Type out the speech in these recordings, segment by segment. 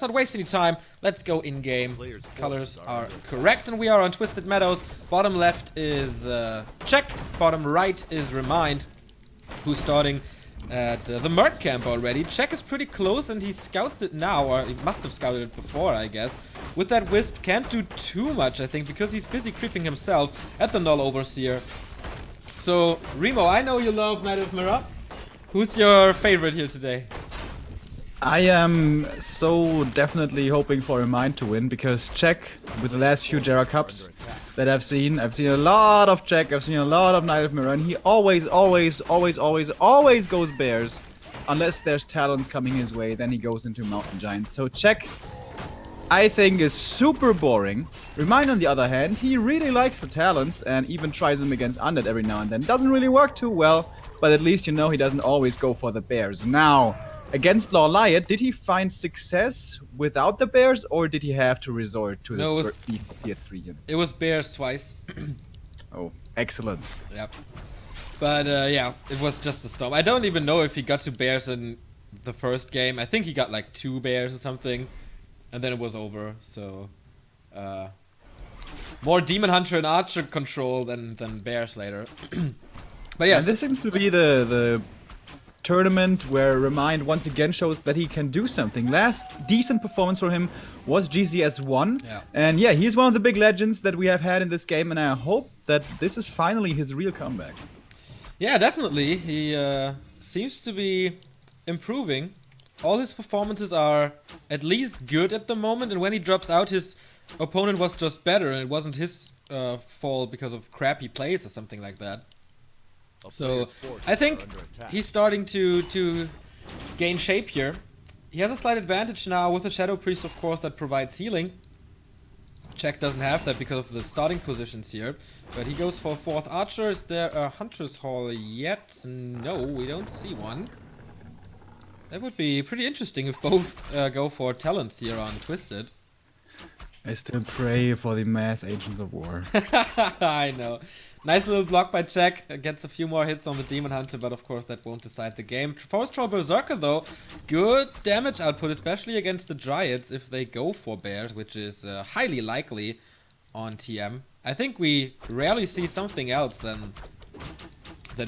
Not waste any time, let's go in-game. Colors are correct and we are on Twisted Meadows. Bottom left is Check, bottom right is ReMinD, who's starting at the Mert camp already. Check is pretty close and he scouts it now, or he must have scouted it before, I guess. With that Wisp, can't do too much, I think, because he's busy creeping himself at the Null Overseer. So, Remo, I know you love Knight of Mirror. Who's your favorite here today? I am so definitely hoping for ReMinD to win, because Check, with the last few Jera Cups that I've seen a lot of Check, I've seen a lot of Knight of Mirror, and he always goes Bears. Unless there's talents coming his way, then he goes into Mountain Giants. So Check, I think, is super boring. ReMinD, on the other hand, he really likes the talents and even tries them against Undead every now and then. Doesn't really work too well, but at least you know he doesn't always go for the Bears. Now, against Lawliot, did he find success without the Bears, or did he have to resort to the tier 3 unit? It was Bears twice. Oh, excellent. Yep. But yeah, it was just a storm. I don't even know if he got to Bears in the first game. I think he got like 2 Bears or something, and then it was over. So more Demon Hunter and Archer control than Bears later. But yeah, and this seems to be the tournament where ReMinD once again shows that he can do something. Last decent performance for him was GCS 1. Yeah. And yeah, he's one of the big legends that we have had in this game, and I hope that this is finally his real comeback. Yeah, definitely. He seems to be improving. All his performances are at least good at the moment, and when he drops out, his opponent was just better, and it wasn't his fault because of crappy plays or something like that. So, I think he's starting to gain shape here. He has a slight advantage now with the Shadow Priest, of course, that provides healing. Check doesn't have that because of the starting positions here. But he goes for 4th Archer. Is there a Hunter's Hall yet? No, we don't see one. That would be pretty interesting if both go for talents here on Twisted. I still pray for the mass Agents of War. I know. Nice little block by Check. Gets a few more hits on the Demon Hunter, but of course that won't decide the game. Forest Troll Berserker though, good damage output, especially against the Dryads if they go for Bears, which is highly likely on TM. I think we rarely see something else than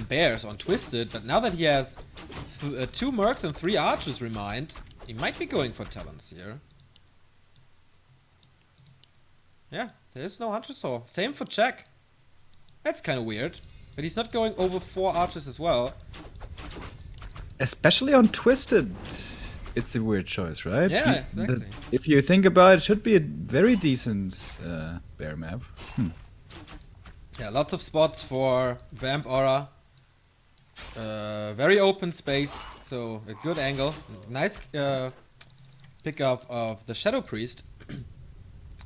Bears on Twisted, but now that he has 2 Mercs and 3 Archers ReMinD, he might be going for talents here. Yeah, there's no Hunter's Hall. Same for Check. That's kind of weird, but he's not going over 4 Archers as well. Especially on Twisted, it's a weird choice, right? Yeah, exactly. If you think about it, it should be a very decent bear map. Yeah, lots of spots for Vamp Aura. Very open space, so a good angle. Nice pickup of the Shadow Priest.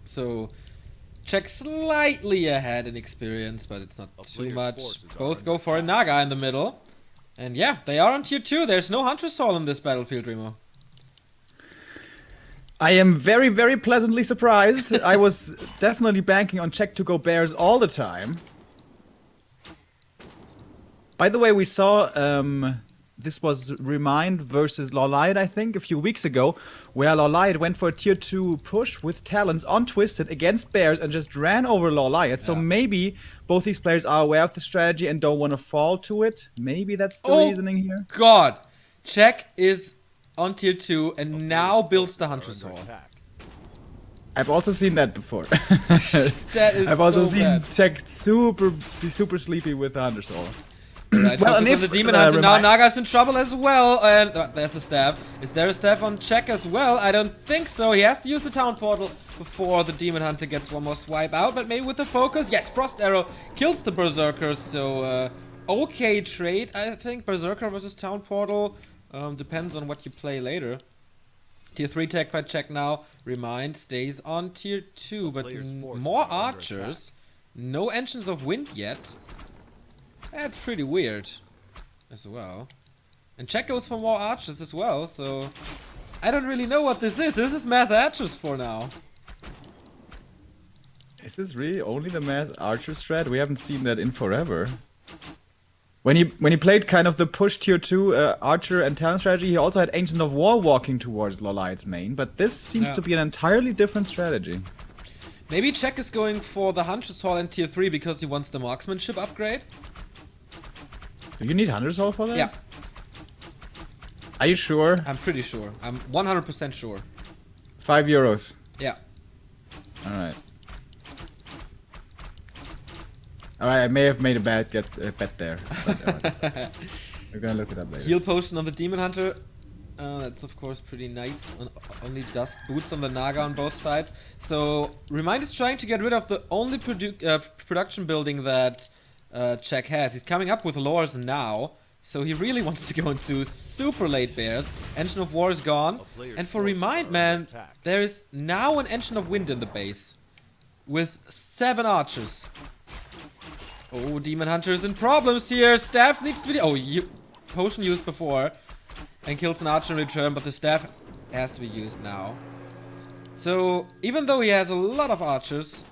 So Check slightly ahead in experience, but it's not too much. Both go for a Naga in the middle. And yeah, they are on tier 2. There's no Hunter's Hall in this battlefield, Remo. I am very, very pleasantly surprised. I was definitely banking on Check to go Bears all the time. By the way, we saw this was ReMinD versus Lawliot, I think, a few weeks ago, where Lawliot went for a tier 2 push with talents on Twisted against Bears and just ran over Lawliot. Yeah. So maybe both these players are aware of the strategy and don't want to fall to it. Maybe that's the reasoning here. God, Check is on tier 2 and now builds the Hunter's Hall. I've also seen that before. That is I've also so seen bad. Check be super sleepy with the Hunter's Hall. Right, well, and if the Demon Hunter now, Naga's in trouble as well, and there's a staff. Is there a staff on Check as well? I don't think so. He has to use the town portal before the Demon Hunter gets one more swipe out, but maybe with the focus. Yes, Frost Arrow kills the Berserker, so okay trade, I think. Berserker versus town portal depends on what you play later. Tier 3 tech by Check now. ReMinD stays on tier 2, but more Archers. No Engines of Wind yet. That's pretty weird as well. And Check goes for more Archers as well, so I don't really know what this is. This is mass Archers for now. Is this really only the mass Archer strat? We haven't seen that in forever. When he played kind of the push tier 2 Archer and Talon strategy, he also had Ancient of War walking towards Lolite's main, but this seems to be an entirely different strategy. Maybe Czech is going for the Hunter's Hall in tier 3 because he wants the marksmanship upgrade. Do you need Hunter's Hall for that? Yeah. Are you sure? I'm pretty sure. I'm 100% sure. €5. Yeah. Alright. Alright, I may have made a bad bet there. But, we're gonna look it up later. Heal potion on the Demon Hunter. That's of course pretty nice. Only dust boots on the Naga on both sides. So ReMinD is trying to get rid of the only production building that Czech has. He's coming up with lores now. So he really wants to go into super late bears. Engine of War is gone. And for ReMinD, man, there is now an Engine of Wind in the base. With 7 archers. Oh, Demon Hunter is in problems here. Staff needs to be... Oh, potion used before. And kills an archer in return, but the staff has to be used now. So, even though he has a lot of archers,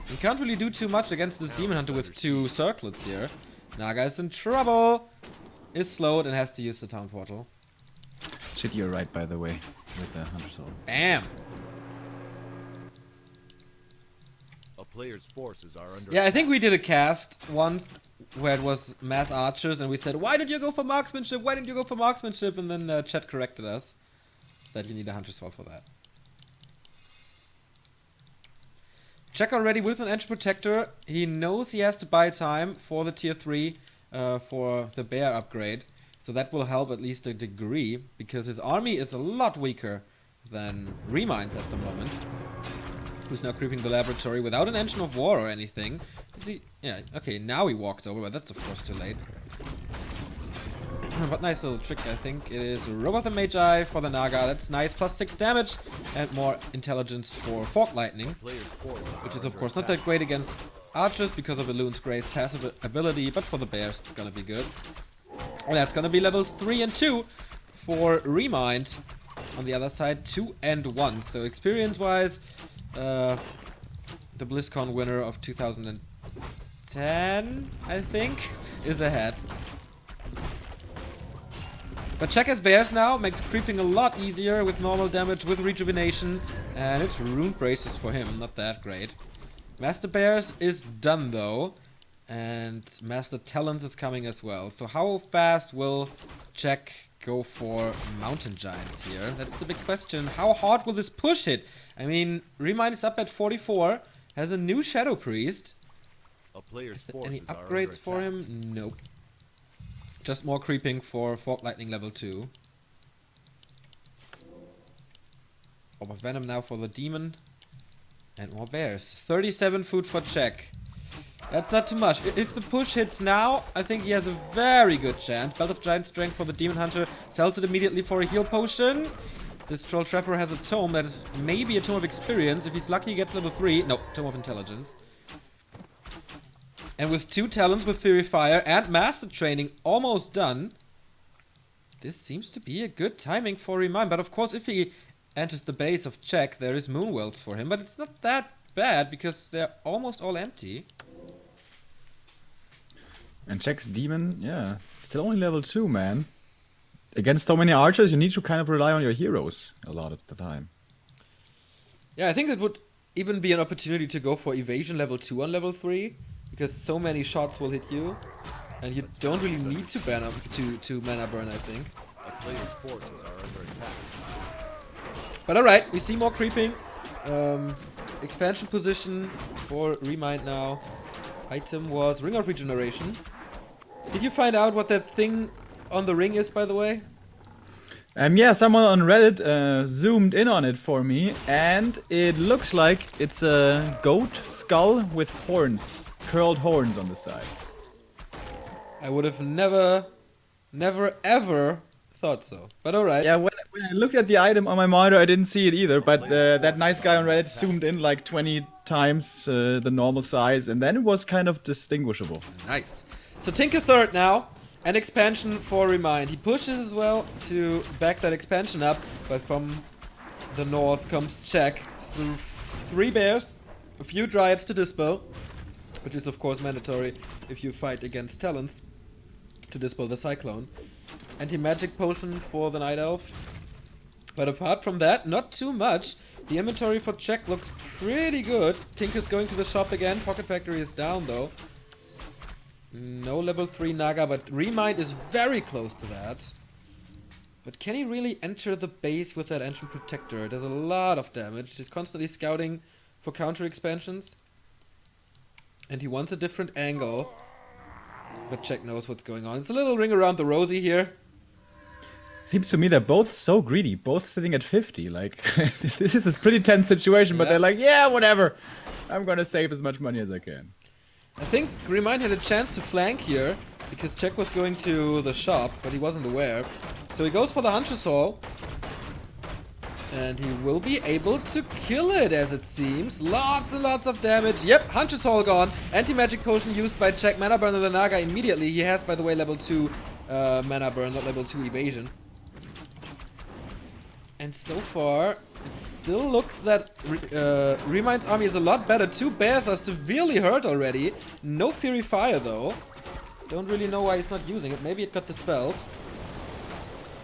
he can't really do too much against this Demon Hunter with 2 circlets here. Naga is in trouble. Is slowed and has to use the town portal. Shit, you're right, by the way, with the Hunter's Hall. Bam! A player's forces are under Yeah, I think we did a cast once where it was mass archers and we said, why did you go for marksmanship? Why didn't you go for marksmanship? And then chat corrected us that you need a Hunter's Hall for that. Check already with an Engine Protector. He knows he has to buy time for the tier 3 for the bear upgrade. So that will help at least a degree because his army is a lot weaker than ReMind's at the moment. Who's now creeping the laboratory without an Engine of War or anything. Yeah, okay, now he walks over, but that's of course too late. But nice little trick, I think. It is Robe of the Magi for the Naga. That's nice. Plus 6 damage and more intelligence for Fork Lightning. Which is of course not that great against archers because of Elun's Grace passive ability, but for the bears it's gonna be good. And that's gonna be level 3 and 2 for ReMinD. On the other side, 2 and 1. So experience-wise, the BlizzCon winner of 2010, I think, is ahead. But Czech has bears now, makes creeping a lot easier with normal damage, with rejuvenation, and it's rune braces for him, not that great. Master Bears is done though, and Master Talons is coming as well. So how fast will Czech go for Mountain Giants here? That's the big question. How hard will this push hit? I mean, ReMinD is up at 44, has a new Shadow Priest. Any upgrades for him? Nope. Just more creeping for Fork Lightning level 2. Orb of Venom now for the Demon. And more bears. 37 food for Czech. That's not too much. If the push hits now, I think he has a very good chance. Belt of Giant Strength for the Demon Hunter. Sells it immediately for a heal potion. This Troll Trapper has a Tome that is maybe a Tome of Experience. If he's lucky, he gets level 3. No, Tome of Intelligence. And with 2 talents with Fury Fire and Master Training almost done, this seems to be a good timing for ReMinD. But of course, if he enters the base of Czech, there is Moonwells for him. But it's not that bad because they're almost all empty. And Czech's Demon, yeah, still only level 2, man. Against so many archers, you need to kind of rely on your heroes a lot of the time. Yeah, I think it would even be an opportunity to go for Evasion level 2 on level 3. Because so many shots will hit you, and you don't really need to ban to mana burn, I think. But alright, we see more creeping. Expansion position for ReMinD now. Item was Ring of Regeneration. Did you find out what that thing on the ring is, by the way? Yeah, someone on Reddit zoomed in on it for me, and it looks like it's a goat skull with horns. Curled horns on the side. I would have never ever thought so. But alright. Yeah, when I looked at the item on my monitor, I didn't see it either. But that nice guy on Reddit zoomed in like 20 times the normal size, and then it was kind of distinguishable. Nice. So Tinker third now. An expansion for ReMinD. He pushes as well to back that expansion up, but from the north comes Czech through 3 bears, a few dryads to dispo, which is of course mandatory if you fight against talents. to dispel the Cyclone. Anti-magic potion for the Night Elf. But apart from that, not too much. The inventory for Czech looks pretty good. Tinker's going to the shop again. Pocket Factory is down though. No level 3 Naga, but ReMinD is very close to that. But can he really enter the base with that Ancient Protector? It does a lot of damage. He's constantly scouting for counter expansions. And he wants a different angle. But Czech knows what's going on. It's a little ring around the rosy here. Seems to me they're both so greedy, both sitting at 50. Like, this is a pretty tense situation, but they're like, yeah, whatever. I'm gonna save as much money as I can. I think ReMinD had a chance to flank here, because Czech was going to the shop, but he wasn't aware. So he goes for the Huntress Hall. And he will be able to kill it, as it seems. Lots and lots of damage. Yep, Huntress Hall gone. Anti-magic potion used by Czech. Mana burn on the Naga immediately. He has, by the way, level 2 mana burn, not level 2 evasion. And so far, it still looks that ReMinD's army is a lot better. 2 bears are severely hurt already. No Fury Fire, though. Don't really know why he's not using it. Maybe it got dispelled.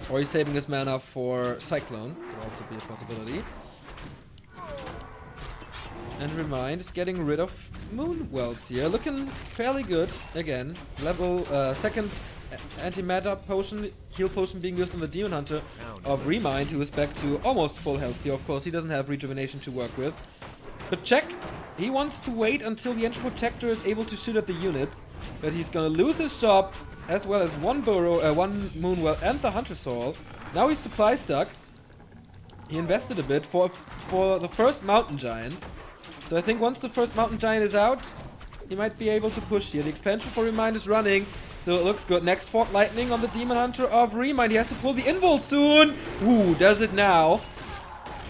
Or he's saving his mana for Cyclone. Could also be a possibility. And ReMinD is getting rid of Moon Wells here. Looking fairly good. Again, level second anti-meta potion, heal potion being used on the Demon Hunter of ReMinD, who is back to almost full health here. Of course, he doesn't have rejuvenation to work with. But Czech, he wants to wait until the Ancient Protector is able to shoot at the units. But he's gonna lose his shop, as well as one Moonwell and the Hunter's Hall. Now he's supply stuck. He invested a bit for the first Mountain Giant. So I think once the first Mountain Giant is out, he might be able to push here. The expansion for ReMinD is running, so it looks good. Next Fort Lightning on the Demon Hunter of ReMinD. He has to pull the Invul soon. Ooh, does it now.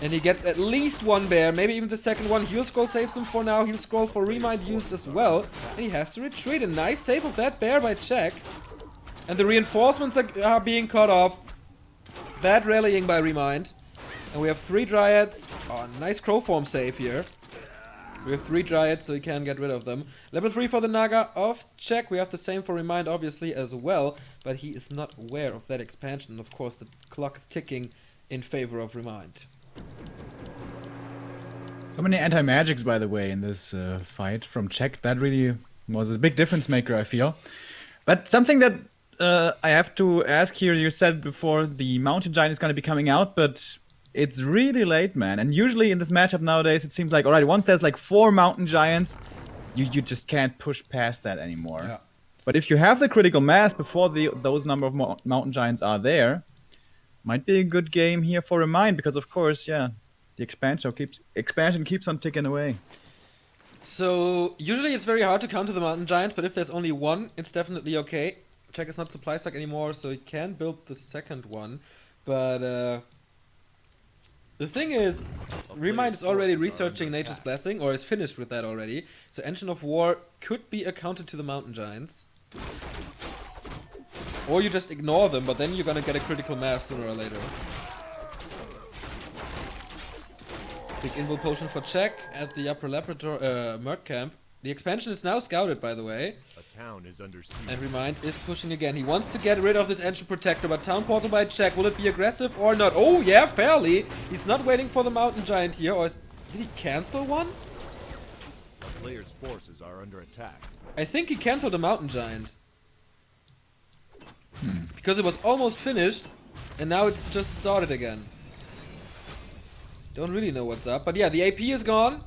And he gets at least one bear, maybe even the second one. Heal Scroll saves him for now. Heal Scroll for ReMinD used as well. And he has to retreat. A nice save of that bear by Czech. And the reinforcements are being cut off. Bad rallying by ReMinD. And we have 3 Dryads. Oh, nice Crow form save here. We have 3 Dryads, so he can get rid of them. Level 3 for the Naga of Czech. We have the same for ReMinD, obviously, as well. But he is not aware of that expansion. Of course, the clock is ticking in favor of ReMinD. So many anti-magics, by the way, in this fight from Czech. That really was a big difference maker, I feel. But something that I have to ask here, you said before the Mountain Giant is going to be coming out, but it's really late, man. And usually in this matchup nowadays, it seems like, alright, once there's like 4 Mountain Giants, you just can't push past that anymore. Yeah. But if you have the critical mass before those number of Mountain Giants are there, might be a good game here for ReMinD, because of course, yeah, the expansion keeps on ticking away. So usually it's very hard to counter the Mountain Giant, but if there's only one, it's definitely okay. Czech is not supply stuck anymore, so he can build the second one. But the thing is, ReMinD is already researching Nature's Blessing, or is finished with that already. So Engine of War could be a counter to the Mountain Giants. Or you just ignore them, but then you're gonna get a critical mass sooner or later. Big Invul Potion for Czech at the Upper Laboratory Merc Camp. The expansion is now scouted, by the way. A town is under siege. And ReMinD is pushing again. He wants to get rid of this Ancient Protector, but Town Portal by Czech. Will it be aggressive or not? Oh, yeah, fairly. He's not waiting for the Mountain Giant here. Or did he cancel one? The player's forces are under attack. I think he canceled the Mountain Giant. Because it was almost finished, and now it's just started again. Don't really know what's up. But yeah, the AP is gone.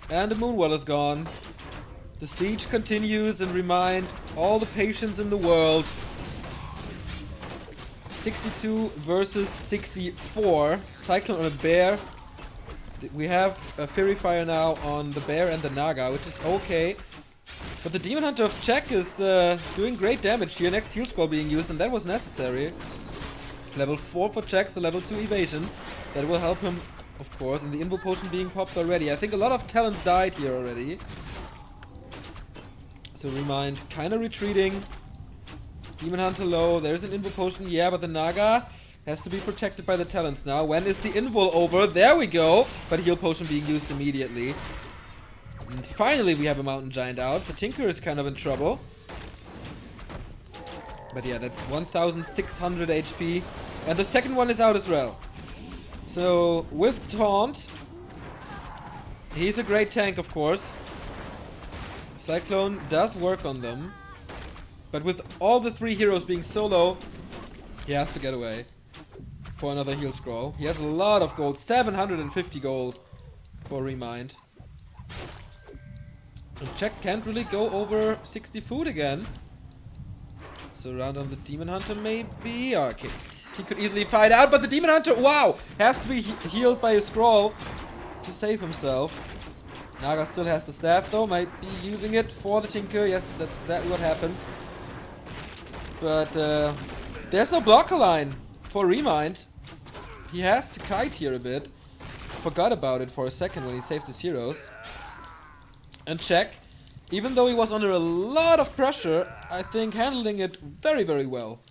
And the Moonwell is gone. The siege continues, and ReMinD all the patience in the world. 62 versus 64. Cyclone on a bear. We have a Fury Fire now on the bear and the Naga, which is okay. But the Demon Hunter of Czech is doing great damage here. Next heal scroll being used, and that was necessary. Level 4 for Czech, so level 2 evasion. That will help him, of course. And the Invul Potion being popped already. I think a lot of talents died here already. So ReMinD kind of retreating. Demon Hunter low. There's an Invul Potion, yeah, but the Naga has to be protected by the talents now. When is the Invul over? There we go. But heal potion being used immediately. And finally we have a Mountain Giant out. The Tinker is kind of in trouble. But yeah, that's 1600 HP. And the second one is out as well. So, with Taunt, he's a great tank, of course. Cyclone does work on them. But with all the 3 heroes being so low, he has to get away for another heal scroll. He has a lot of gold, 750 gold for ReMinD. And Jack can't really go over 60 food again. So around on the Demon Hunter maybe. Okay, he could easily fight out, but the Demon Hunter, wow, has to be healed by a scroll to save himself. Naga still has the staff though, might be using it for the Tinker. Yes, that's exactly what happens. But there's no blocker line for ReMinD. He has to kite here a bit. Forgot about it for a second when he saved his heroes. And Check, even though he was under a lot of pressure, I think handling it very, very well.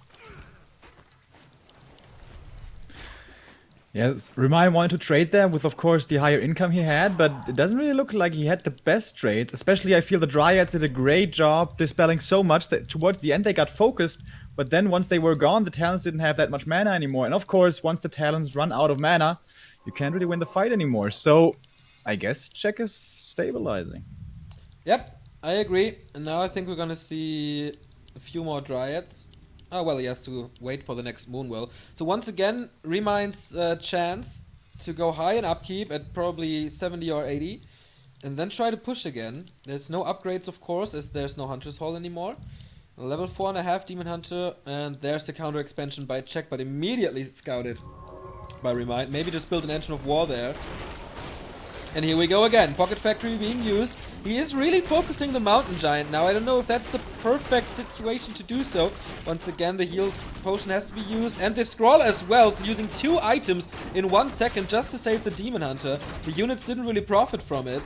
Yes, ReMinD wanted to trade there with, of course, the higher income he had, but it doesn't really look like he had the best trades. Especially, I feel the Dryads did a great job dispelling so much that towards the end they got focused, but then once they were gone, the Talons didn't have that much mana anymore. And of course, once the Talons run out of mana, you can't really win the fight anymore. So, I guess Check is stabilizing. Yep, I agree. And now I think we're gonna see a few more Dryads. Oh, well, he has to wait for the next Moonwell. So once again, ReMinD's chance to go high in upkeep at probably 70 or 80. And then try to push again. There's no upgrades, of course, as there's no Hunter's Hall anymore. Level 4.5 Demon Hunter. And there's the counter expansion by Check, but immediately scouted by ReMinD. Maybe just build an Engine of War there. And here we go again. Pocket Factory being used. He is really focusing the Mountain Giant now. I don't know if that's the perfect situation to do so. Once again, the heal potion has to be used. And the scroll as well. So using 2 items in 1 second just to save the Demon Hunter. The units didn't really profit from it.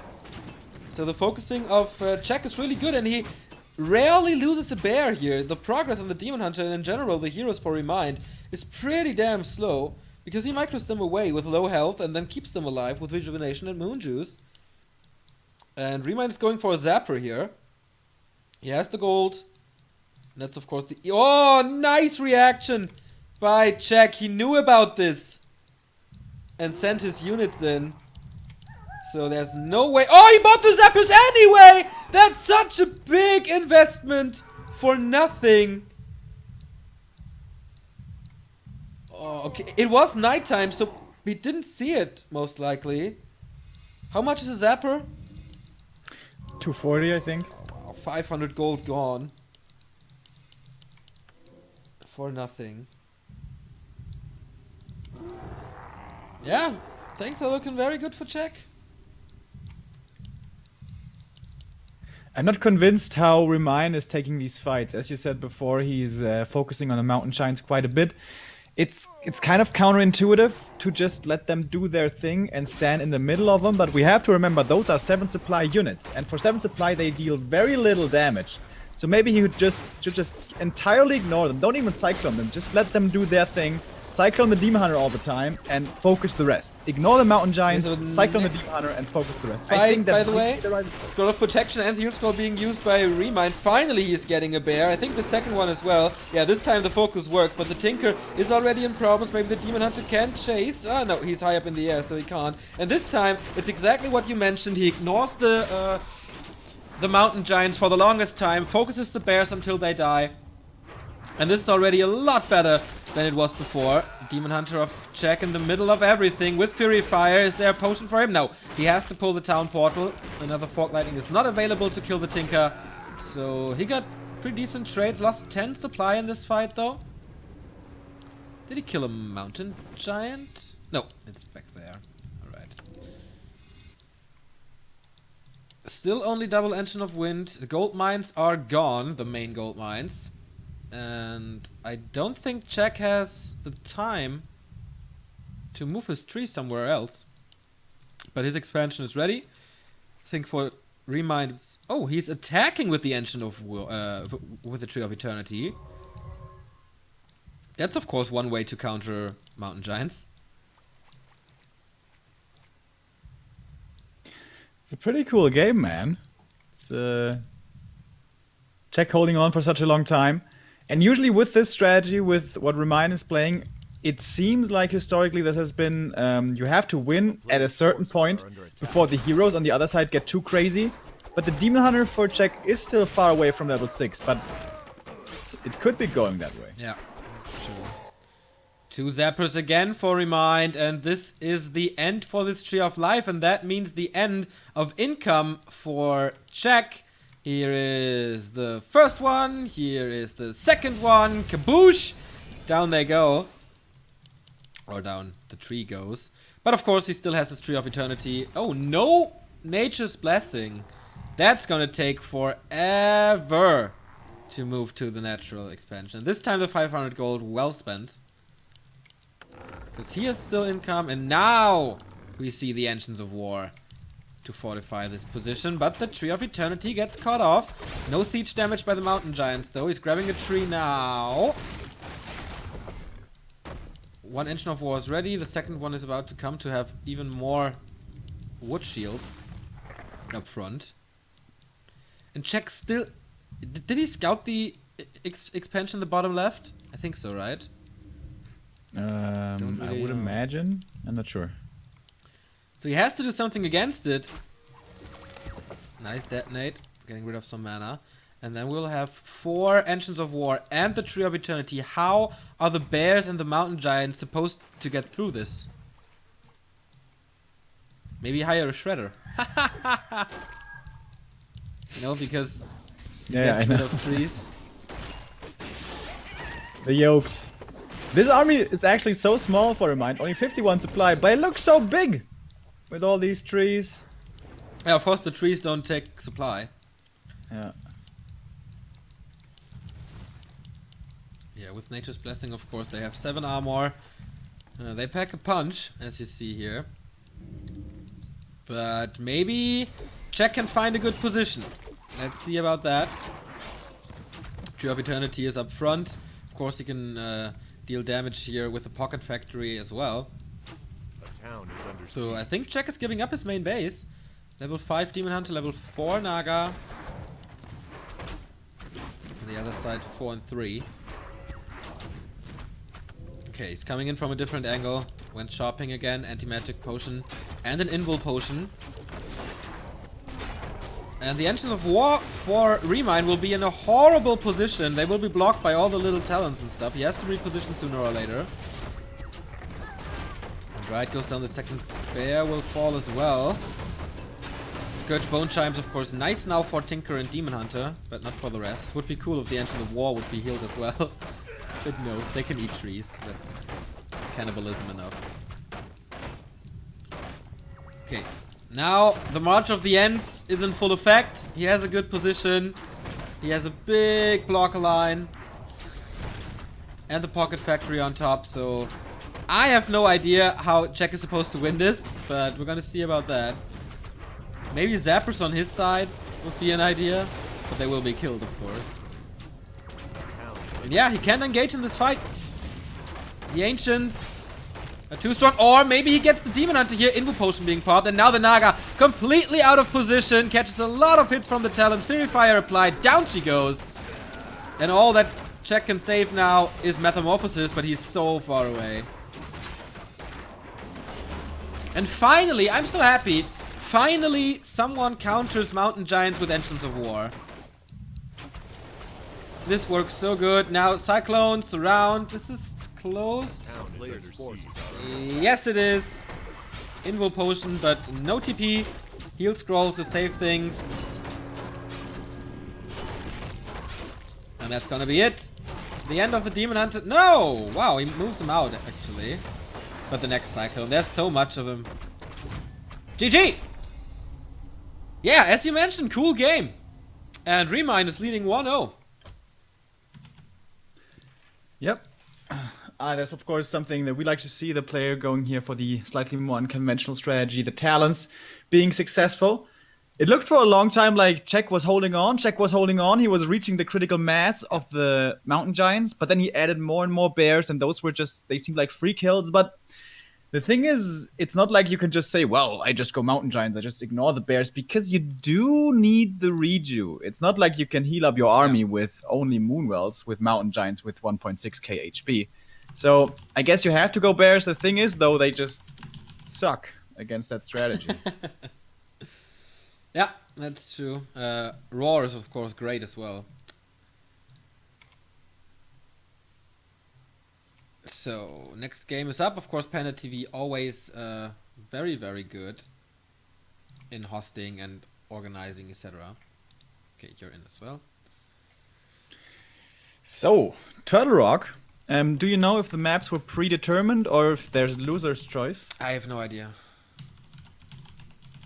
So the focusing of Check is really good. And he rarely loses a bear here. The progress on the Demon Hunter and in general the heroes for ReMinD is pretty damn slow. Because he micros them away with low health and then keeps them alive with Rejuvenation and Moon Juice. And ReMinD is going for a Zapper here. He has the gold. And that's of course the... Oh, nice reaction by Check. He knew about this. And sent his units in. So there's no way... Oh, he bought the Zappers anyway! That's such a big investment for nothing. Oh, okay. It was nighttime, so we didn't see it, most likely. How much is a Zapper? 240, I think. Oh, 500 gold gone. For nothing. Yeah, things are looking very good for Check. I'm not convinced how ReMinD is taking these fights. As you said before, he's focusing on the Mountain Giants quite a bit. It's kind of counterintuitive to just let them do their thing and stand in the middle of them, but we have to remember those are 7 supply units, and for 7 supply they deal very little damage. So maybe he should just entirely ignore them. Don't even Cyclone them, just let them do their thing. Cyclone the Demon Hunter all the time and focus the rest. Ignore the Mountain Giants, So Cyclone the Demon Hunter and focus the rest. By that the way, Scroll of Protection and Heal Scroll being used by ReMinD. Finally he is getting a bear. I think the second one as well. Yeah, this time the focus works, but the Tinker is already in problems. Maybe the Demon Hunter can't chase. Ah, no, he's high up in the air, so he can't. And this time, it's exactly what you mentioned. He ignores the Mountain Giants for the longest time, focuses the bears until they die. And this is already a lot better than it was before. Demon Hunter of Check in the middle of everything with Fury Fire. Is there a potion for him? No. He has to pull the Town Portal. Another Fork Lightning is not available to kill the Tinker. So he got pretty decent trades. Lost 10 supply in this fight though. Did he kill a Mountain Giant? No, it's back there. Alright. Still only double Engine of Wind. The gold mines are gone. The main gold mines. And I don't think Check has the time to move his tree somewhere else. But his expansion is ready. I think for ReMinD it's... Oh, he's attacking with the Engine of with the Tree of Eternity. That's of course one way to counter Mountain Giants. It's a pretty cool game, man. It's Check holding on for such a long time. And usually with this strategy, with what ReMinD is playing, it seems like historically this has been you have to win at a certain point before the heroes on the other side get too crazy. But the Demon Hunter for Czech is still far away from level 6, but it could be going that way. Yeah, true. 2 zappers again for ReMinD, and this is the end for this Tree of Life, and that means the end of income for Czech. Here is the first one, here is the second one, kaboosh! Down they go. Or down the tree goes. But of course he still has his Tree of Eternity. Oh no! Nature's Blessing. That's gonna take forever to move to the natural expansion. This time the 500 gold well spent. Because he has still income, and now we see the Engines of War to fortify this position. But the Tree of Eternity gets cut off. No siege damage by the Mountain Giants though. He's grabbing a tree now. One Engine of War is ready. The second one is about to come to have even more wood shields up front. And Czech still... Did he scout the expansion in the bottom left? I think so, right? I would imagine. I'm not sure. So he has to do something against it. Nice detonate. Getting rid of some mana. And then we'll have 4 Engines of War and the Tree of Eternity. How are the bears and the mountain giants supposed to get through this? Maybe hire a shredder. You know, because he gets rid of trees. The yokes. This army is actually so small for ReMinD. Only 51 supply, but it looks so big with all these trees. Yeah, of course the trees don't take supply. Yeah. Yeah, with Nature's Blessing, of course, they have 7 armor. They pack a punch, as you see here. But maybe Czech can find a good position. Let's see about that. Tree of Eternity is up front. Of course, he can deal damage here with the Pocket Factory as well. So I think Czech is giving up his main base. Level 5 Demon Hunter, level 4 Naga. On the other side, 4 and 3. Okay, he's coming in from a different angle. Went shopping again, anti-magic potion and an invul potion. And the Engine of War for ReMinD will be in a horrible position. They will be blocked by all the little talents and stuff. He has to reposition sooner or later. And right goes down, the second bear will fall as well. Scourge Bone Chimes, of course, nice now for Tinker and Demon Hunter, but not for the rest. Would be cool if the Engine of War would be healed as well. But no, they can eat trees. That's cannibalism enough. Okay, now the March of the Ents is in full effect. He has a good position. He has a big blocker line. And the Pocket Factory on top, so... I have no idea how Czech is supposed to win this, but we're gonna see about that. Maybe Zappers on his side would be an idea, but they will be killed, of course. And yeah, he can engage in this fight. The Ancients are too strong. Or maybe he gets the Demon Hunter here. Invul Potion being popped. And now the Naga completely out of position. Catches a lot of hits from the talents. Fury Fire applied. Down she goes. And all that Czech can save now is Metamorphosis. But he's so far away. And finally, I'm so happy. Finally, someone counters Mountain Giants with Engines of War. This works so good. Now, Cyclone, Surround. This is closed. Yes, it is. Invul Potion, but no TP. Heal Scroll to save things. And that's gonna be it. The end of the Demon Hunter. No! Wow, he moves him out, actually. But the next Cyclone. There's so much of him. GG! Yeah, as you mentioned, cool game. And ReMinD is leading 1-0. Yep. That's of course something that we like to see, the player going here for the slightly more unconventional strategy, the talents being successful. It looked for a long time like Czech was holding on. He was reaching the critical mass of the Mountain Giants, but then he added more and more bears, and those were just, they seemed like free kills. But The thing is, it's not like you can just say, well, I just go Mountain Giants, I just ignore the bears, because you do need the reju. It's not like you can heal up your army with only Moonwells with Mountain Giants with 1.6k HP. So I guess you have to go bears. The thing is, though, they just suck against that strategy. Yeah, that's true. Roar is, of course, great as well. So, next game is up. Of course, Panda TV always very, very good in hosting and organizing, etc. Okay, you're in as well. So, Turtle Rock, do you know if the maps were predetermined or if there's loser's choice? I have no idea.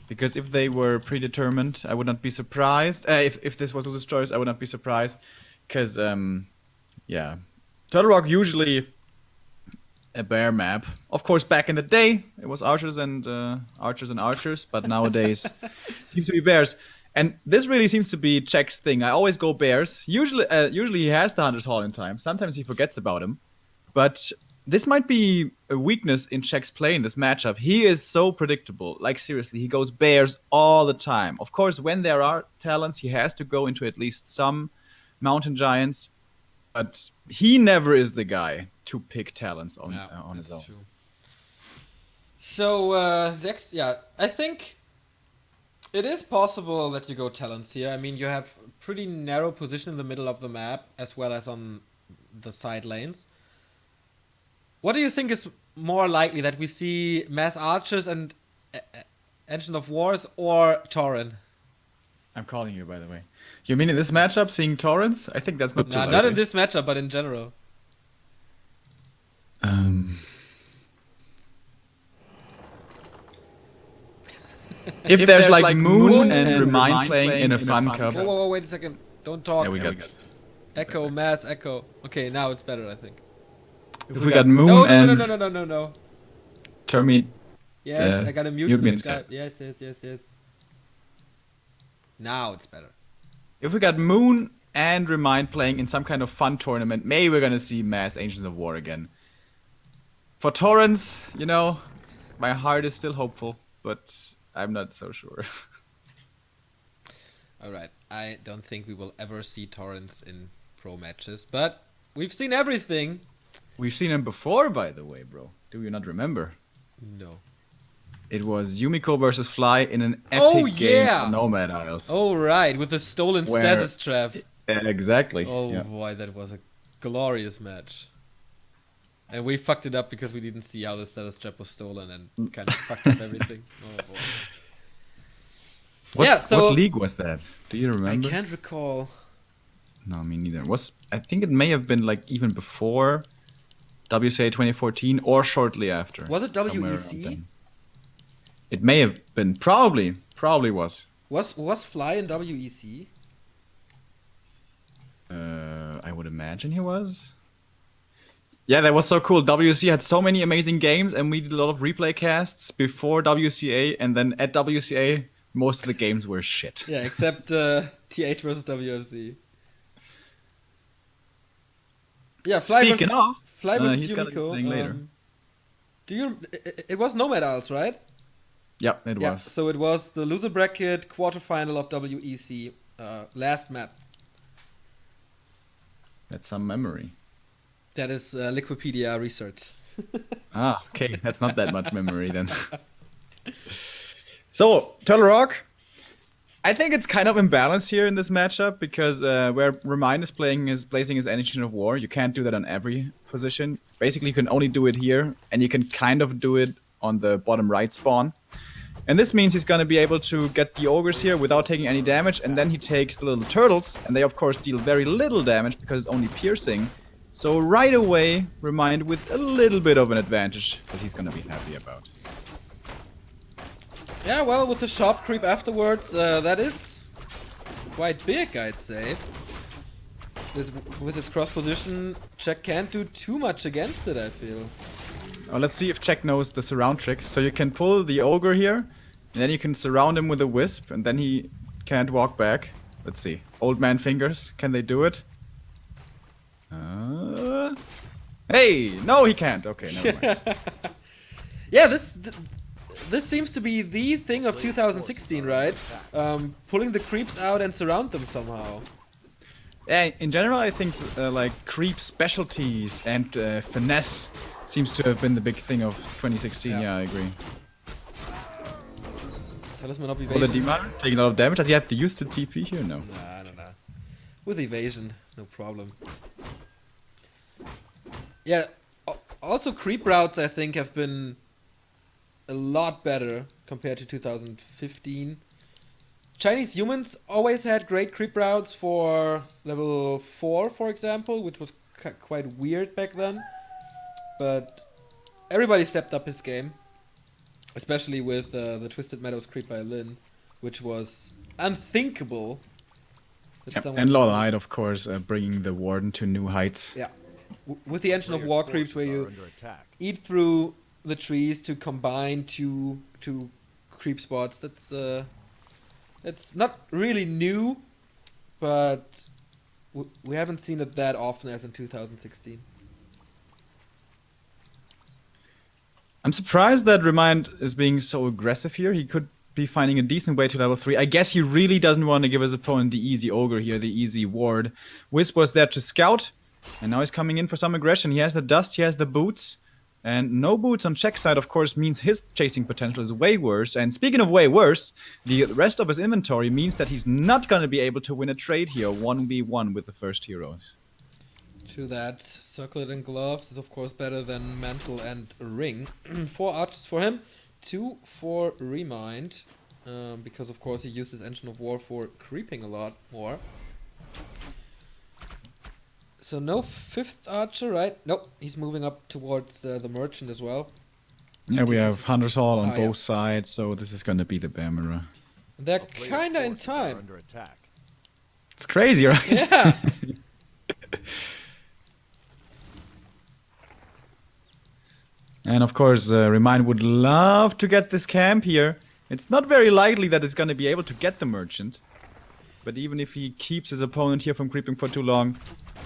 Because if they were predetermined, I would not be surprised. If this was loser's choice, I would not be surprised. Because, yeah, Turtle Rock usually a bear map. Of course, back in the day, it was archers and archers, but nowadays seems to be bears. And this really seems to be Czech's thing. I always go bears. Usually he has the 100 Hall in time. Sometimes he forgets about him. But this might be a weakness in Czech's play in this matchup. He is so predictable. Like, seriously, he goes bears all the time. Of course, when there are talents, he has to go into at least some Mountain Giants. But he never is the guy to pick talents on his own. True. So, next, I think it is possible that you go talents here. I mean, you have a pretty narrow position in the middle of the map, as well as on the side lanes. What do you think is more likely, that we see mass archers and Engine of Wars, or Tauren? I'm calling you, by the way. You mean in this matchup, seeing Torrents? I think that's not too likely. Not in this matchup, but in general. If there's like Moon and ReMinD playing in a fun cup. Whoa, wait a second. Don't talk. Yeah, we got Echo, mass, echo. Okay, now it's better, I think. If we got Moon and... No. Turn me... Yes, I gotta mute me this guy. Yes. Now it's better. If we got Moon and ReMinD playing in some kind of fun tournament, maybe we're gonna see mass Ancients of War again. For Torrents, you know, my heart is still hopeful, but I'm not so sure. Alright, I don't think we will ever see Torrents in pro matches, but we've seen everything. We've seen him before, by the way, bro. Do you not remember? No. It was Yumiko versus Fly in an epic game on Nomad Isles. Oh, right, with the stolen stasis trap. Exactly. Oh, boy, that was a glorious match. And we fucked it up because we didn't see how the status trap was stolen and kind of fucked up everything. Oh, boy. What league was that? Do you remember? I can't recall. No, me neither. I think it may have been like even before WCA 2014 or shortly after. Was it WEC? It may have been. Probably was. Was Fly in WEC? I would imagine he was. Yeah, that was so cool. WC had so many amazing games, and we did a lot of replay casts before WCA, and then at WCA, most of the games were shit. Yeah, except TH versus WFC. Yeah, Fly Speaking of, Fly versus he's got Yumiko. playing later. It was Nomad Isles, right? Yeah, it was. So it was the loser bracket quarterfinal of WEC, last map. That's some memory. That is Liquipedia research. Okay, that's not that much memory then. So, Turtle Rock, I think it's kind of imbalanced here in this matchup because where ReMinD is placing his Ancient of War, you can't do that on every position. Basically, you can only do it here, and you can kind of do it on the bottom right spawn. And this means he's going to be able to get the ogres here without taking any damage, and then he takes the little turtles, and they of course deal very little damage because it's only piercing. So right away, ReMinD with a little bit of an advantage that he's going to be happy about. Yeah, well, with the sharp creep afterwards, that is quite big, I'd say. With his cross position, Czech can't do too much against it, I feel. Let's see if Czech knows the surround trick. So you can pull the ogre here, and then you can surround him with a wisp, and then he can't walk back. Let's see. Old man fingers, can they do it? Hey! No, he can't. Okay, never mind. Yeah, this seems to be the thing of 2016, right? Pulling the creeps out and surround them somehow. Yeah, in general, I think like creep specialties and finesse seems to have been the big thing of 2016. Yeah, I agree. Talisman of Will evasion. the demon taking a lot of damage? Does he have to use the TP here? No. Nah. With evasion, no problem. Yeah, also creep routes I think have been a lot better compared to 2015. Chinese humans always had great creep routes for level 4, for example, which was quite weird back then. But everybody stepped up his game. Especially with the Twisted Meadows creep by Lin, which was unthinkable. Yep. And Lawlight, of course, bringing the Warden to new heights. Yeah. With the Engine of War creeps where you eat through the trees to combine two creep spots. That's not really new, but we haven't seen it that often as in 2016. I'm surprised that ReMinD is being so aggressive here. He could be finding a decent way to level 3. I guess he really doesn't want to give his opponent the easy Ogre here, the easy Ward. Wisp was there to scout, and now he's coming in for some aggression. He has the dust, he has the boots, and no boots on check side, of course, means his chasing potential is way worse. And speaking of way worse, the rest of his inventory means that he's not going to be able to win a trade here 1v1 with the first heroes. True that. Circlet and Gloves is of course better than Mantle and Ring. 4 archers for him, 2 for ReMinD, because of course he uses Engine of War for creeping a lot more. So no 5th archer, right? Nope, he's moving up towards the Merchant as well. Yeah, we have Hunter's Hall on both sides, so this is gonna be the Bear Mirror. They're kinda in time. It's crazy, right? Yeah! And of course, ReMinD would love to get this camp here. It's not very likely that it's going to be able to get the Merchant. But even if he keeps his opponent here from creeping for too long...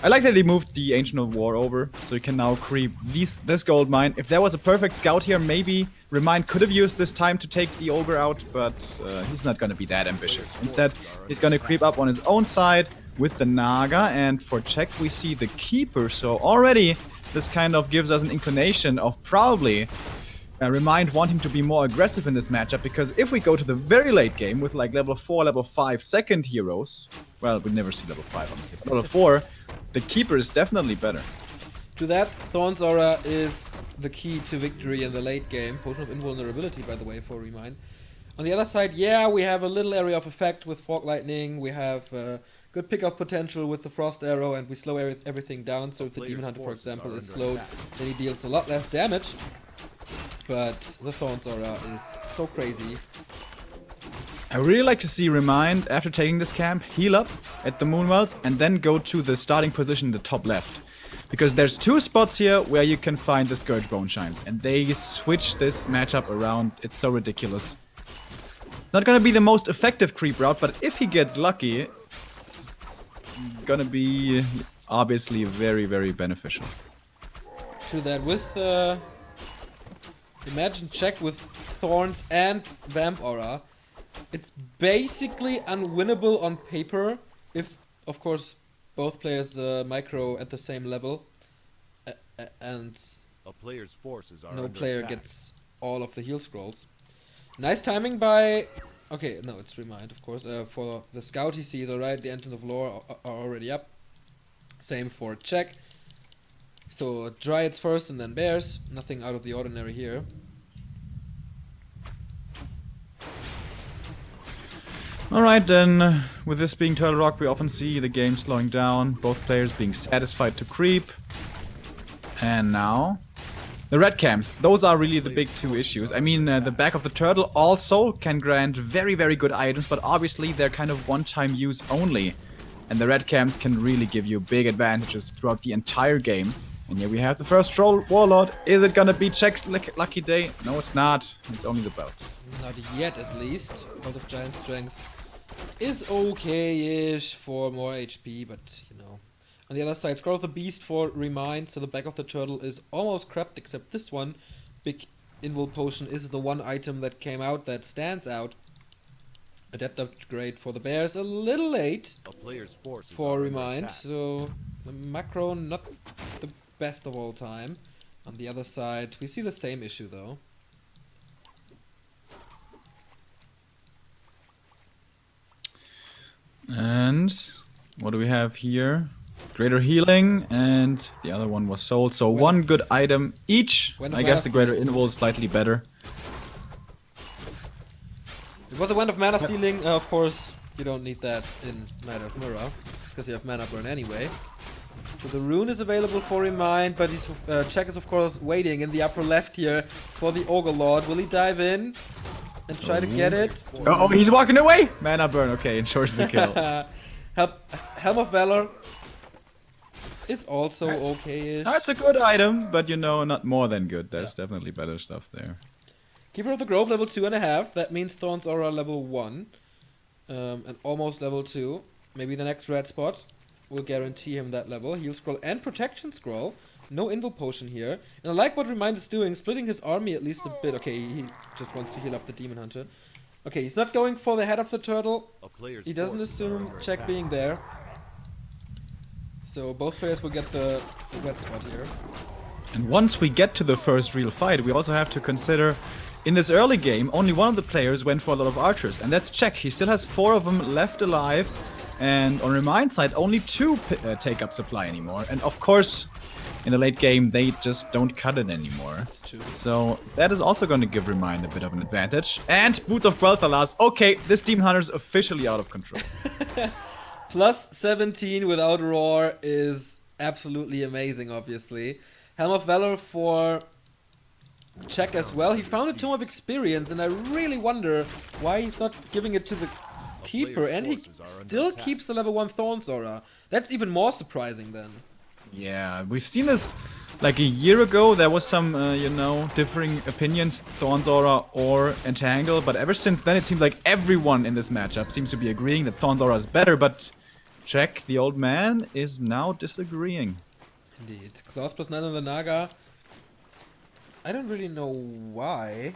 I like that he moved the Ancient of War over, so he can now creep this gold mine. If there was a perfect scout here, maybe ReMinD could have used this time to take the Ogre out, but he's not going to be that ambitious. Instead, he's going to creep up on his own side with the Naga, and for check we see the Keeper, so already... This kind of gives us an inclination of probably ReMinD wanting to be more aggressive in this matchup, because if we go to the very late game with like level 4, level 5 second heroes, well, we never see level 5 honestly, but level 4, the Keeper is definitely better. To that, Thorn's Aura is the key to victory in the late game. Potion of Invulnerability, by the way, for ReMinD. On the other side, yeah, we have a little area of effect with Fog Lightning, we have... good pickup potential with the Frost Arrow, and we slow everything down, so if the Demon Hunter, for example, is slowed, then he deals a lot less damage. But the Thorn's Aura is so crazy. I really like to see ReMinD, after taking this camp, heal up at the Moonwells, and then go to the starting position in the top left. Because there's 2 spots here where you can find the Scourge Bone Chimes, and they switch this matchup around. It's so ridiculous. It's not gonna be the most effective creep route, but if he gets lucky, gonna be obviously very, very beneficial. True that. With Imagine check with Thorns and Vamp Aura, it's basically unwinnable on paper if, of course, both players micro at the same level, and a player's forces are no player gets all of the heal scrolls. Nice timing by... Okay, no, it's ReMinD, of course. For the scout, he sees, alright, the Engine of Lore are already up. Same for check. So, Dryads first and then Bears. Nothing out of the ordinary here. Alright then, with this being Turtle Rock, we often see the game slowing down, both players being satisfied to creep. And now... the red camps, those are really the big 2 issues. I mean, the back of the turtle also can grant very, very good items, but obviously they're kind of one-time use only. And the red camps can really give you big advantages throughout the entire game. And here we have the first Troll Warlord. Is it gonna be Check's lucky day? No, it's not. It's only the belt. Not yet, at least. Belt of Giant Strength is okay-ish for more HP, but, you know. On the other side, Scroll of the Beast for ReMinD, so the back of the turtle is almost crapped, except this one. Big Invul Potion is the one item that came out that stands out. Adept upgrade for the Bears a little late A player's forces for are under ReMinD, attack. so the macro not the best of all time. On the other side, we see the same issue though. And what do we have here? Greater healing, and the other one was sold. So one good item each. I guess the greater invul is slightly better. It was a Wind of Mana Stealing, of course, you don't need that in Night of Mirror, because you have Mana Burn anyway. So the rune is available for ReMinD, but his Check is of course waiting in the upper left here for the Ogre Lord. Will he dive in and try to get it? Oh, he's walking away! Mana burn, okay, ensures the kill. Helm of Valor is also okay-ish. That's a good item, but you know, not more than good. There's definitely better stuff there. Keeper of the Grove level 2.5. That means Thorn's Aura level 1. And almost level 2. Maybe the next red spot will guarantee him that level. Heal Scroll and Protection Scroll. No Invul Potion here. And I like what ReMinD is doing, splitting his army at least a bit. Okay, he just wants to heal up the Demon Hunter. Okay, he's not going for the head of the turtle. He doesn't assume Check being there. So both players will get the red spot here. And once we get to the first real fight, we also have to consider, in this early game, only one of the players went for a lot of archers, and that's Check. He still has 4 of them left alive, and on ReMinD side, only 2 take up supply anymore. And of course, in the late game, they just don't cut it anymore. That's true. So that is also going to give ReMinD a bit of an advantage. And Boots of Quel'Thalas. Okay, this Demon Hunter is officially out of control. Plus 17 without Roar is absolutely amazing, obviously. Helm of Valor for Check as well. He found a Tome of Experience, and I really wonder why he's not giving it to the Keeper, and he still keeps the level 1 Thorn's Aura. That's even more surprising then. Yeah, we've seen this like a year ago. There was some, you know, differing opinions, Thorn's Aura or Entangle, but ever since then it seems like everyone in this matchup seems to be agreeing that Thorn's Aura is better, but Check, the old man, is now disagreeing. Indeed. Claws plus 9 on the Naga. I don't really know why.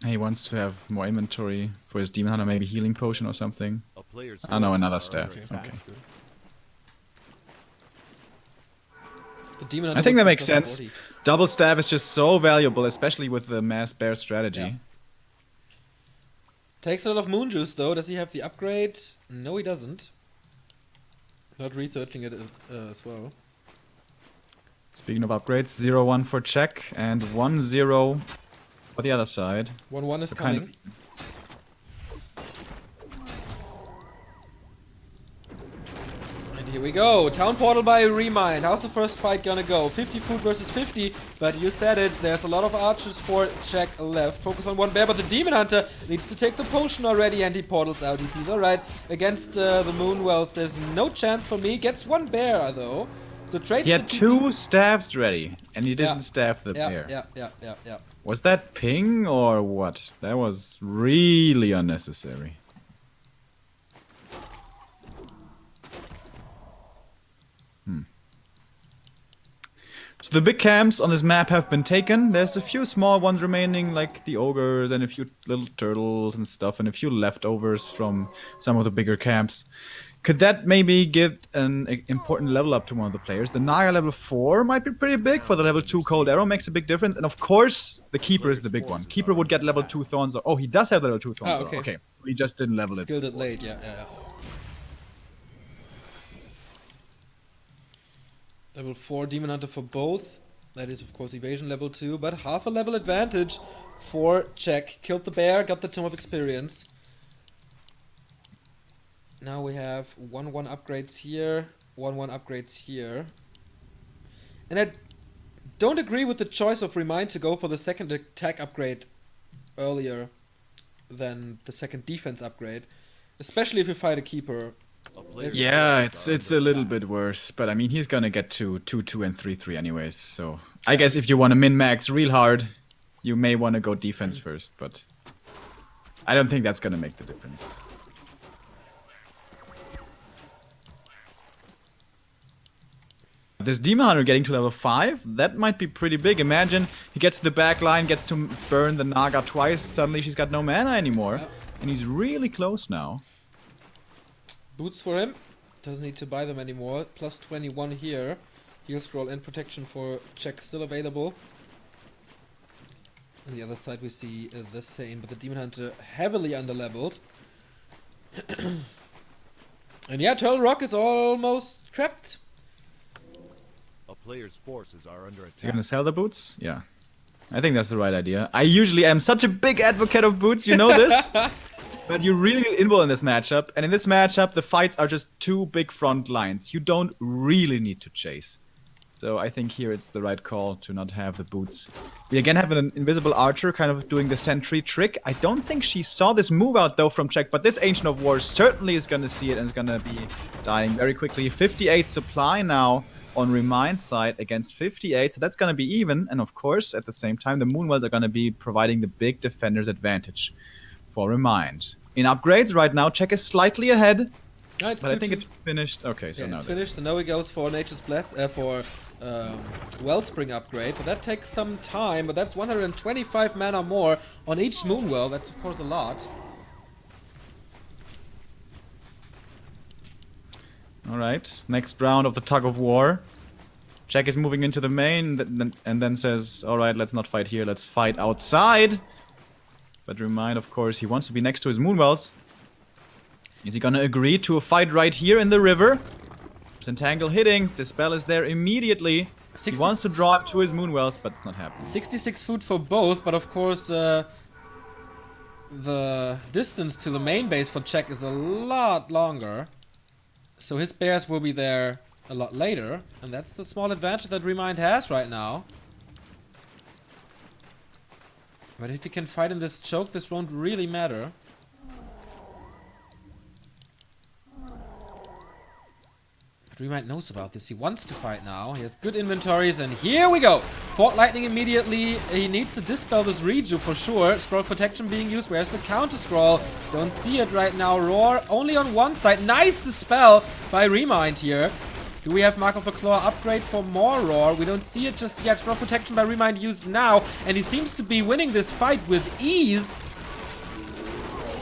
He wants to have more inventory for his Demon Hunter, maybe healing potion or something. Oh no, another staff. Okay. The Demon I think that makes sense. 40. Double staff is just so valuable, especially with the mass bear strategy. Yeah. Takes a lot of moon juice though. Does he have the upgrade? No, he doesn't. Not researching it as well. Speaking of upgrades, 0-1 for Check and 1-0 for the other side. 1-1 is coming. And here we go. Town Portal by ReMinD. How's the first fight gonna go? 50 food versus 50. But you said it. There's a lot of archers for Check left. Focus on one bear, but the Demon Hunter needs to take the potion already, and he portals out. He sees, alright, against the Moon Wealth, there's no chance for me. Gets one bear though. So trades. He had 2 staffs ready, and he didn't staff the bear. Yeah. Was that ping or what? That was really unnecessary. So the big camps on this map have been taken. There's a few small ones remaining, like the ogres and a few little turtles and stuff, and a few leftovers from some of the bigger camps. Could that maybe give an important level up to one of the players? The Naga level 4 might be pretty big. For the level 2 Cold Arrow makes a big difference. And of course, the Keeper is the big one. Keeper would get level 2 Thorns. Oh, he does have level 2 Thorns. Oh, okay. So he just didn't level it. Skilled it late, yeah. Level 4 Demon Hunter for both. That is, of course, evasion level 2, but half a level advantage for Check. Killed the bear, got the Tome of Experience. Now we have 1-1 upgrades here, 1-1 upgrades here. And I don't agree with the choice of ReMinD to go for the second attack upgrade earlier than the second defense upgrade. Especially if you fight a Keeper. Yeah, it's a little bit worse, but I mean, he's gonna get to 2-2 and 3-3 anyways, so I guess if you want to min-max real hard, you may want to go defense first, but I don't think that's gonna make the difference. This Demon Hunter getting to level 5, that might be pretty big. Imagine he gets to the back line, gets to burn the Naga twice, suddenly she's got no mana anymore. Yep. And he's really close now. Boots for him. Doesn't need to buy them anymore. Plus 21 here. Heal scroll and protection for Czech still available. On the other side we see the same, but the Demon Hunter heavily underleveled. And yeah, Turtle Rock is almost trapped. A player's forces are under attack. Is he gonna sell the boots? Yeah. I think that's the right idea. I usually am such a big advocate of boots, you know this? But you really need invul in this matchup. And in this matchup, the fights are just two big front lines. You don't really need to chase. So I think here it's the right call to not have the boots. We again have an invisible archer kind of doing the sentry trick. I don't think she saw this move out though from Czech, but this Ancient of War certainly is gonna see it and is gonna be dying very quickly. 58 supply now on ReMinD side against 58, so that's gonna be even. And of course, at the same time, the Moonwells are gonna be providing the big defender's advantage for ReMinD. In upgrades right now, Czech is slightly ahead. No, but I think it's finished. Okay, so yeah, now it's finished. And now he goes for Nature's Bless for Wellspring upgrade. But that takes some time. But that's 125 mana more on each Moonwell. That's of course a lot. All right, next round of the tug of war. Czech is moving into the main and then says, "All right, let's not fight here. Let's fight outside." But ReMinD, of course, he wants to be next to his Moonwells. Is he gonna agree to a fight right here in the river? Entangle hitting, Dispel is there immediately. He wants to draw him to his Moonwells, but it's not happening. 66 food for both, but of course the distance to the main base for Czech is a lot longer. So his bears will be there a lot later, and that's the small advantage that ReMinD has right now. But if he can fight in this choke, this won't really matter. ReMinD knows about this. He wants to fight now. He has good inventories, and here we go! Fort Lightning immediately. He needs to dispel this Reju for sure. Scroll protection being used. Where's the counter scroll? Don't see it right now. Roar only on one side. Nice dispel by ReMinD here. Do we have Mark of the Claw upgrade for more Roar? We don't see it just yet. Scroll protection by ReMinD used now, and he seems to be winning this fight with ease.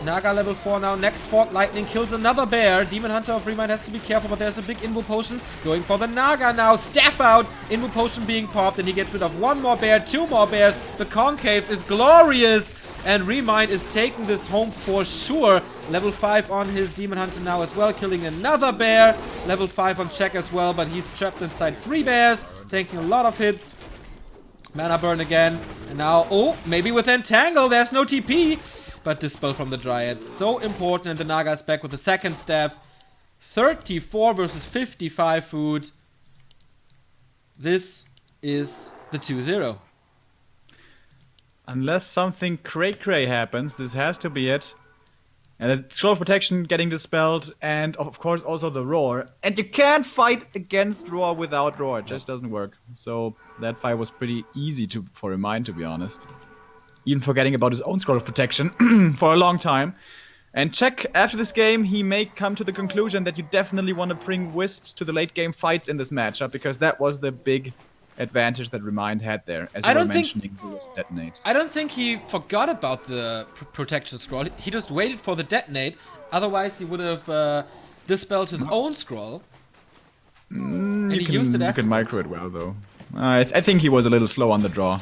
Naga level 4 now. Next Fort Lightning kills another bear. Demon Hunter of ReMinD has to be careful, but there's a big Invo Potion going for the Naga now. Staff out. Invo Potion being popped, and he gets rid of one more bear, two more bears. The Concave is glorious, and ReMinD is taking this home for sure. Level 5 on his Demon Hunter now as well, killing another bear. Level 5 on Czech as well, but he's trapped inside 3 bears, taking a lot of hits. Mana burn again, and now, oh, maybe with Entangle, there's no TP. But Dispel from the Dryad, so important, and the Naga is back with the second staff. 34 versus 55 food. This is the 2-0. Unless something cray-cray happens, this has to be it. And the Scroll of Protection getting dispelled, and of course also the Roar. And you can't fight against Roar without Roar, it just doesn't work. So that fight was pretty easy for ReMinD, to be honest. Even forgetting about his own Scroll of Protection for a long time. And Czech, after this game, he may come to the conclusion that you definitely want to bring Wisps to the late game fights in this matchup, because that was the big advantage that ReMinD had there, as you were mentioning, who was detonate. I don't think he forgot about the protection scroll. He just waited for the detonate. Otherwise, he would have dispelled his own scroll. And he used it afterwards. You can micro it well, though. I think he was a little slow on the draw.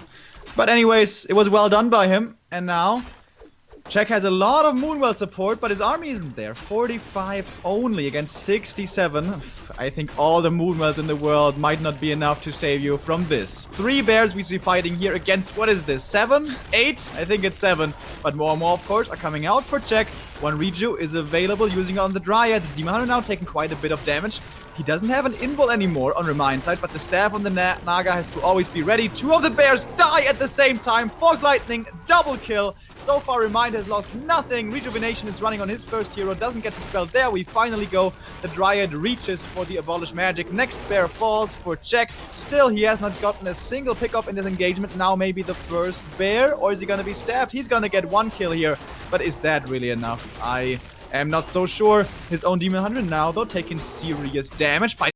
But anyways, it was well done by him. And now, Czech has a lot of Moonwell support, but his army isn't there. 45 only against 67. I think all the Moonwells in the world might not be enough to save you from this. 3 bears we see fighting here against, what is this, 7? 8? I think it's 7. But more and more, of course, are coming out for Czech. One Reju is available using it on the Dryad. The Demon Hunter now taking quite a bit of damage. He doesn't have an invul anymore on ReMinD side, but the staff on the Naga has to always be ready. 2 of the bears die at the same time. Fog Lightning, double kill. So far, ReMinD has lost nothing. Rejuvenation is running on his first hero, doesn't get dispelled there. We finally go. The Dryad reaches for the Abolish Magic. Next bear falls for Czech. Still, he has not gotten a single pickup in this engagement. Now maybe the first bear, or is he gonna be stabbed? He's gonna get 1 kill here, but is that really enough? I am not so sure. His own Demon Hunter now, though, taking serious damage by